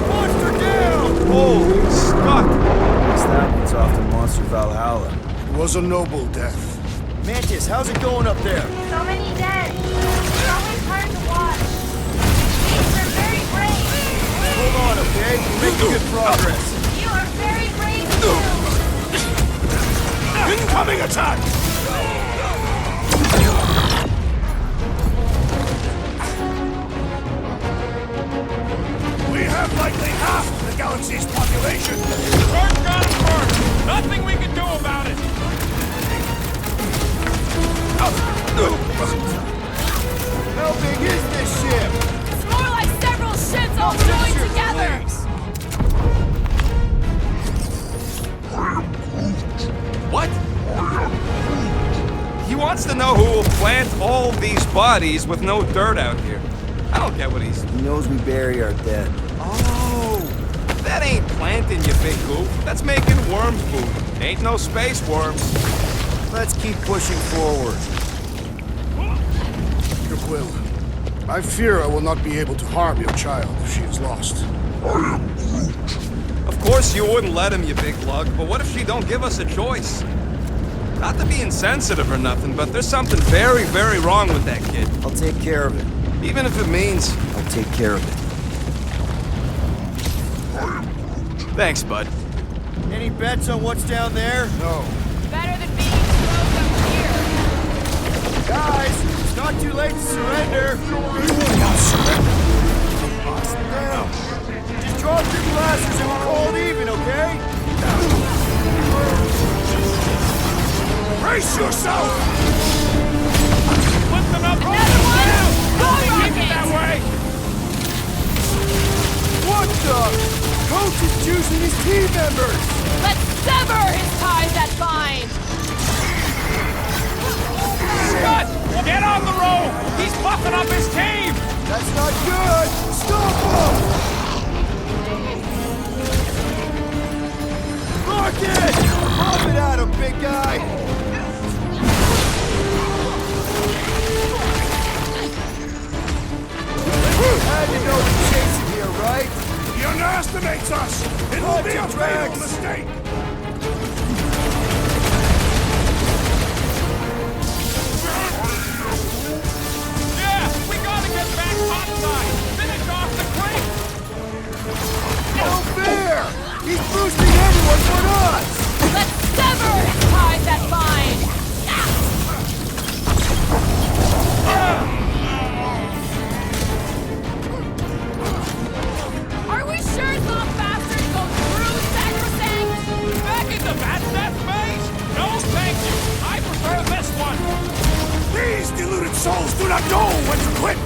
Monster down! Holy stuck! Guess that one's off to Monster Valhalla. It was a noble death. Mantis, how's it going up there? So many dead. It's always hard to watch. They're very brave. Hold on, okay? We're making good progress. You are very brave too. Incoming attack! We have likely half of the galaxy's population. First guns first! Nothing we can do about it! How big is this ship? It's more like several ships all joined together! What? He wants to know who will plant all these bodies with no dirt out here. I don't get what he's... He knows we bury our dead. Oh, That ain't planting, you big goof. That's making worm food. Ain't no space worms. Let's keep pushing forward. Your Quill, I fear I will not be able to harm your child if she is lost. Of course you wouldn't let him, you big lug, but what if she don't give us a choice? Not to be insensitive or nothing, but there's something very, very wrong with that kid. I'll take care of it. Even if it means... I'll take care of it. Thanks, bud. Any bets on what's down there? No. Better than being exposed up here. Guys, it's not too late to surrender. Down. Just drop your blasters and we'll call it even, okay? Brace yourself! Lift them up. Another one! Go Keep it that rocket! way! What the? Coach is choosing his team members! Let's sever his ties that bind! Scott! Get on the road! He's buffing up his team! That's not good! Stop him! Rocket! Pump it at him, big guy! Had to know to chase him here, right? He underestimates us! It will be a fatal mistake! Yeah! We gotta get back topside! Finish off the crate! No fair! He's boosting everyone but us! Let's sever his ties that bind! Are we sure those bastards go through Sacrosanct? Back into that phase? No, thank you! I prefer this one! These deluded souls do not know when to quit!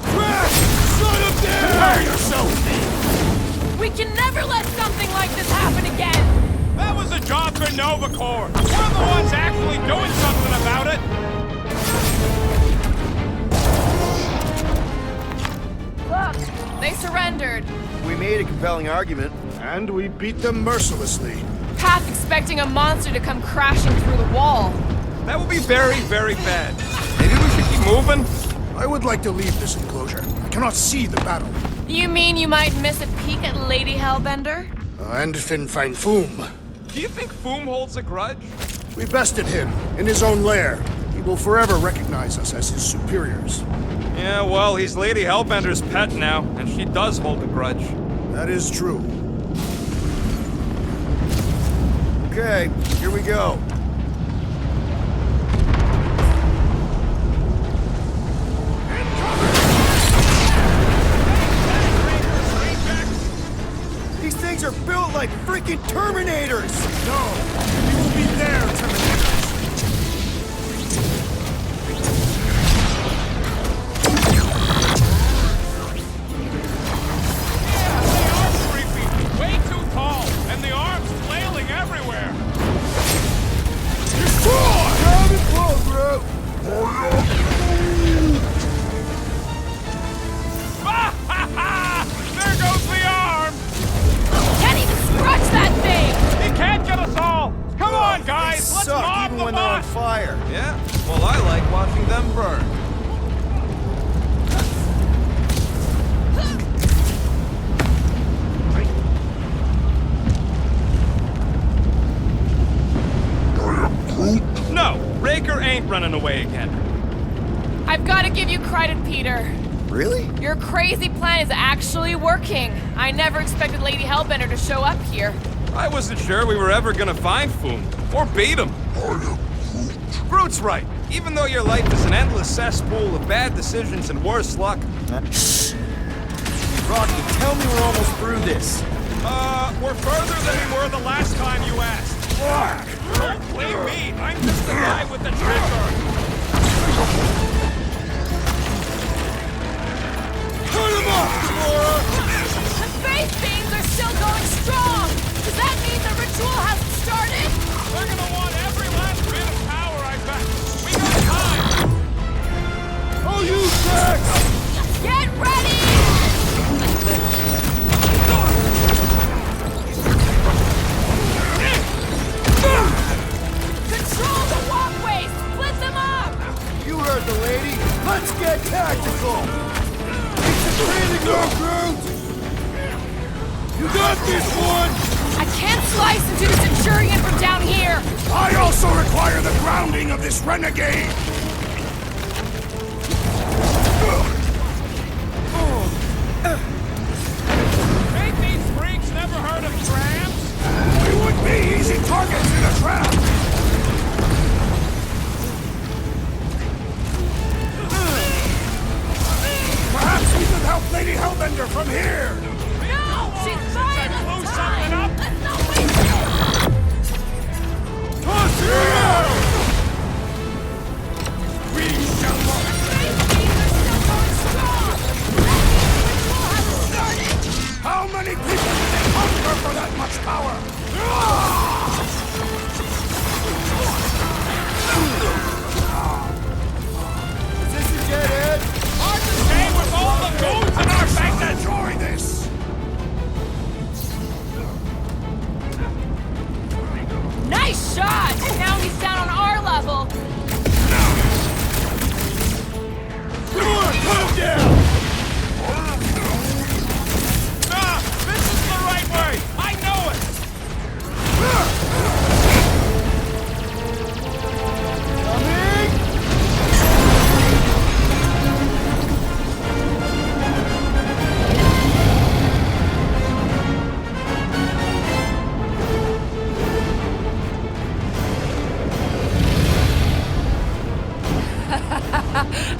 Crash! Shut him down! Prepare yourself! We can never let something like this happen again! That was a job for Nova Corps! We're the ones actually doing something about it! Look, they surrendered. We made a compelling argument. And we beat them mercilessly. Half expecting a monster to come crashing through the wall. That would be very, very bad. Maybe we should keep moving? I would like to leave this enclosure. I cannot see the battle. You mean you might miss a peek at Lady Hellbender? And Fin Fang Foom. Do you think Foom holds a grudge? We bested him in his own lair. He will forever recognize us as his superiors. Yeah, well, he's Lady Hellbender's pet now, and she does hold a grudge. That is true. Okay, here we go. These things are built like freaking Terminators! No, we will be there, Terminators. Yeah, they are creepy! Way too tall! And the arms flailing everywhere! Grab it close, bro! Ha ha ha! There goes the arm! Can't even scratch that thing! He can't get us all! Come on, guys! They Let's suck mob even the when they're on boss! fire. Yeah? Well, I like watching them burn. No! Raker ain't running away again. I've got to give you credit, Peter. Really? Your crazy plan is actually working. I never expected Lady Hellbender to show up here. I wasn't sure we were ever gonna find Foom, or beat him. Groot's right. Even though your life is an endless cesspool of bad decisions and worse luck. Rocky, tell me we're almost through this. We're further than we were the last time you asked. Don't blame me. I'm just the guy with the treasure. Put him up, Laura! The faith beams are still going strong! Does that mean the ritual hasn't started? They're gonna want every last bit of power, I bet. We got time. Oh, you Spec! Get ready! got this one! I can't slice into the Centurion from down here! I also require the grounding of this renegade! Ain't these freaks never heard of trams? We would be easy targets in a trap! Perhaps we could help Lady Hellbender from here! No! She's buying blew us something time! up. Let's not waste it! Toss it out! We shall not! How many people did they conquer for that much power? Is this a dead end? Hard to say with all the goons in our Shall faces! enjoy this! Nice shot! Now he's down on our level! Come on, put him down! Ah, this is the right way! I know it!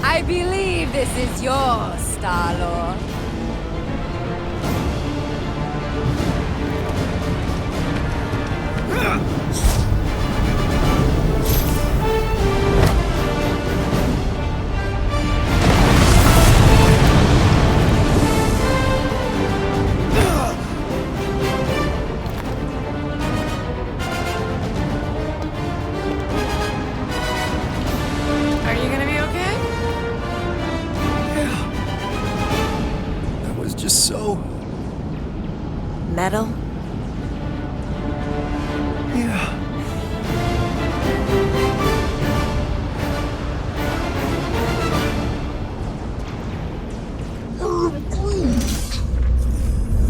I believe this is yours, Star-Lord. Are you gonna be okay? That was just so... Metal? Yeah.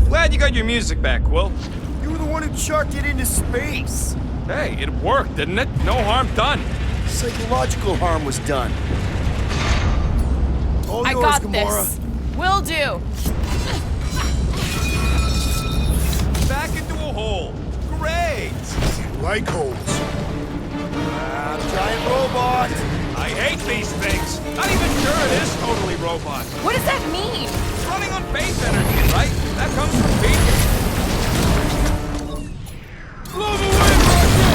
Glad you got your music back, Quill. You were the one who chucked it into space. Hey, it worked, didn't it? No harm done. Psychological harm was done. All I yours, got Gamora. this. Will do. Back into a hole. Great! Like holes. Giant robot. I hate these things. Not even sure it is totally robot. What does that mean? It's running on base energy, right? That comes from beacon. Blow him away, Rocket!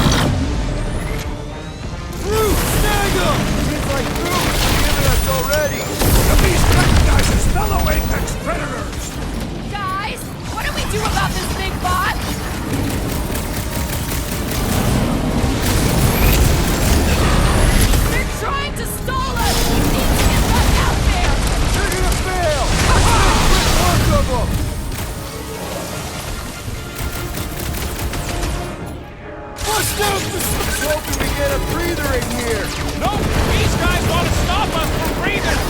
Groot, snag him! Seems like Groot was forgiven us already. The beast recognizes fellow Apex predators! Guys, what do we do about this big bot? They're trying to stall us! We need to get back out there! They're gonna fail! Quick work of them! Bust out the... Hoping we get a breather in here. Nope! These guys want to stop us from breathing!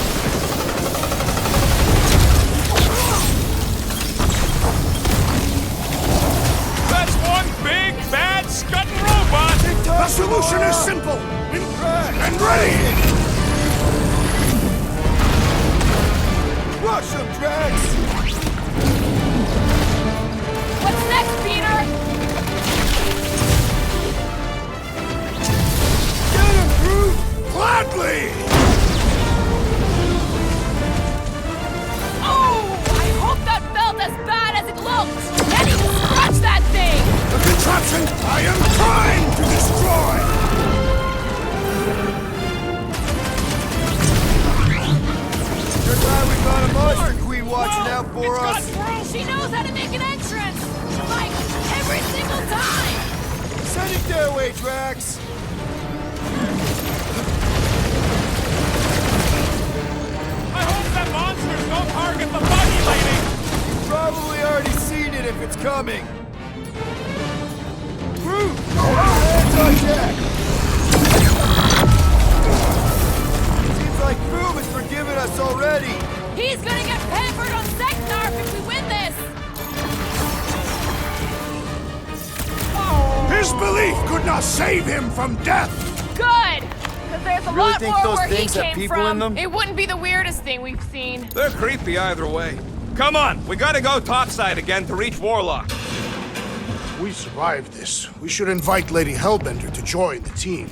That's one big, bad, scudding robot! The solution is simple! And ready! Rush them, Drax! What's next, Peter? Get him, Groot! Gladly! Oh! I hope that felt as bad as it looked! Eddie, scratch that thing! The contraption I am trying to destroy! You're glad we got a monster queen watching out for It's got us. through! She knows how to make an entrance! Like, every single time! Send it their way, Drax. I hope that monsters don't target the buggy lady! Probably already seen it if it's coming. Groot! Hands on deck! Seems like Groot has forgiven us already. He's gonna get pampered on Seknarf if we win this! His belief could not save him from death! Good! Because there's a Really lot think more those where he things have came people from. in them? It wouldn't be the weirdest thing we've seen. They're creepy either way. Come on, we gotta go topside again to reach Warlock. We survived this. We should invite Lady Hellbender to join the team.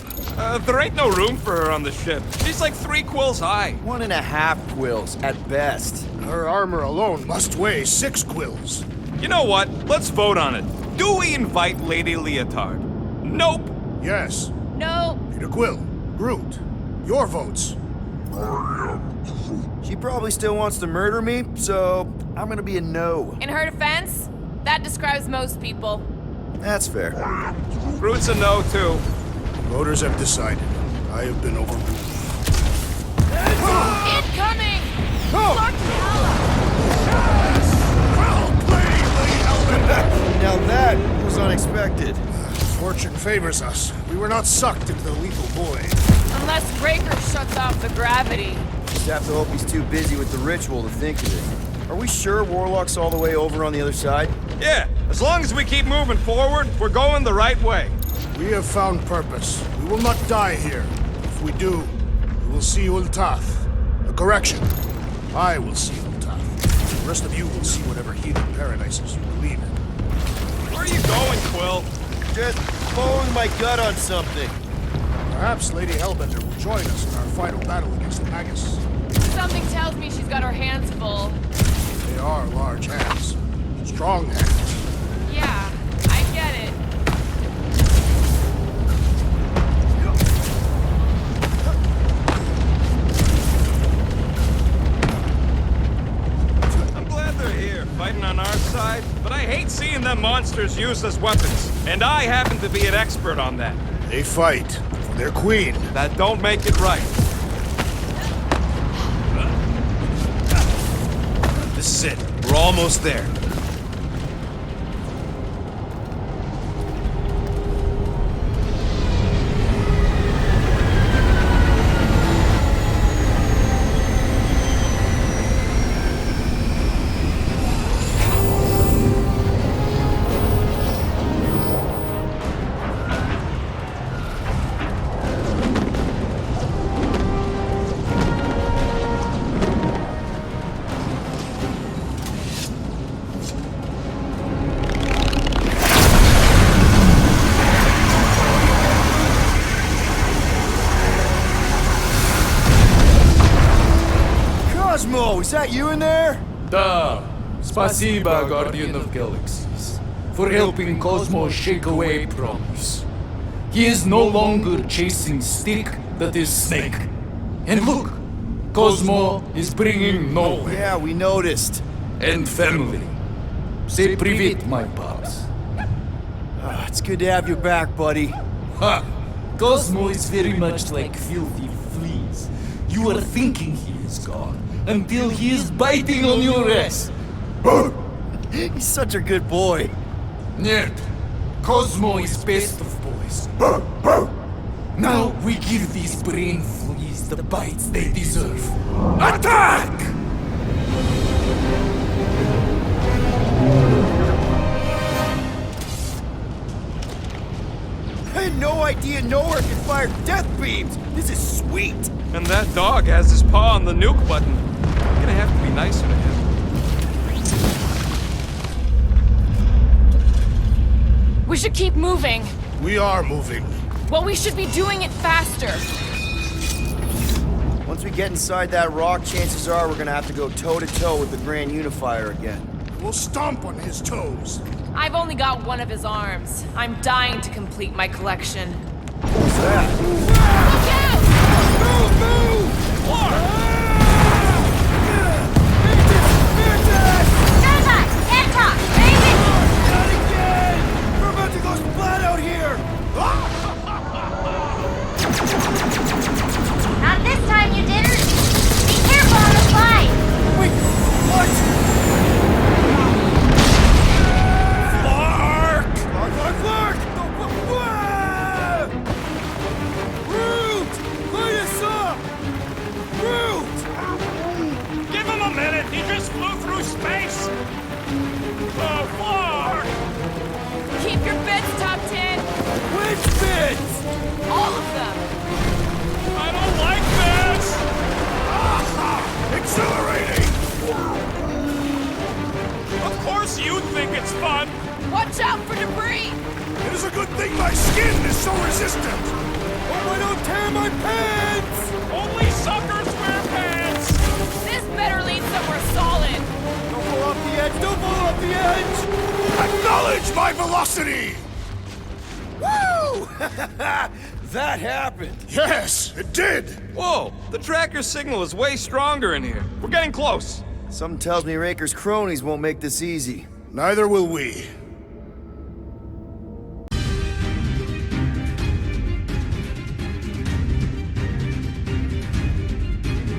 There ain't no room for her on the ship. She's like 3 quills high. 1.5 quills at best. Her armor alone must weigh 6 quills. You know what? Let's vote on it. Do we invite Lady Leotard? Nope. Yes. No. Peter Quill, Groot, your votes. She probably still wants to murder me, so I'm gonna be a no. In her defense, that describes most people. That's fair. Groot's a no, too. Voters have decided. I have been overruled. Incoming! Oh! Well played, Lady Hellbender! Now that was unexpected. Fortune favors us. We were not sucked into the lethal void. Unless Breaker shuts off the gravity. Just have to hope he's too busy with the ritual to think of it. Are we sure Warlock's all the way over on the other side? Yeah, as long as we keep moving forward, we're going the right way. We have found purpose. We will not die here. If we do, we will see Ultath. A correction. I will see Ultath. The rest of you will see whatever heathen paradises you believe in. Where are you going, Quill? Just following my gut on something. Perhaps Lady Hellbender will join us in our final battle against the Magus. Something tells me she's got her hands full. They are large hands. Strong hands. Yeah, I get it. I'm glad they're here, fighting on our side, but I hate seeing them monsters used as weapons. And I happen to be an expert on that. They fight for their queen. That don't make it right. This is it. We're almost there. Cosmo, is that you in there? Da, spasiba, Guardian of Galaxies, for helping Cosmo shake away promise. He is no longer chasing stick that is snake. And look, Cosmo is bringing nowhere. Yeah, we noticed. And family. Say privet, my pops. It's good to have you back, buddy. Ha! Cosmo is very much like filthy fleas. You are thinking he is gone until he is biting on your ass. He's such a good boy. Nerd, Cosmo is best of boys. Now we give these brain fleas the bites they deserve. Attack! I had no idea nowhere could fire death beams. This is sweet. And that dog has his paw on the nuke button. I'm gonna have to be nicer to him. We should keep moving. We are moving. Well, we should be doing it faster. Once we get inside that rock, chances are we're gonna have to go toe-to-toe with the Grand Unifier again. We'll stomp on his toes. I've only got one of his arms. I'm dying to complete my collection. What's that? Look out! Move, move! Anton! David! Not again! We're about to go splat out here! Not this time you didn't. Be careful on the slide. Wait, what? Flark! Flark, flark, flark! Watch out for debris! It is a good thing my skin is so resistant! Oh, I don't tear my pants! Only suckers wear pants! This better lead somewhere solid! Don't fall off the edge! Don't fall off the edge! Acknowledge my velocity! Woo! That happened! Yes, it did! Whoa, the tracker signal is way stronger in here. We're getting close. Something tells me Raker's cronies won't make this easy. Neither will we.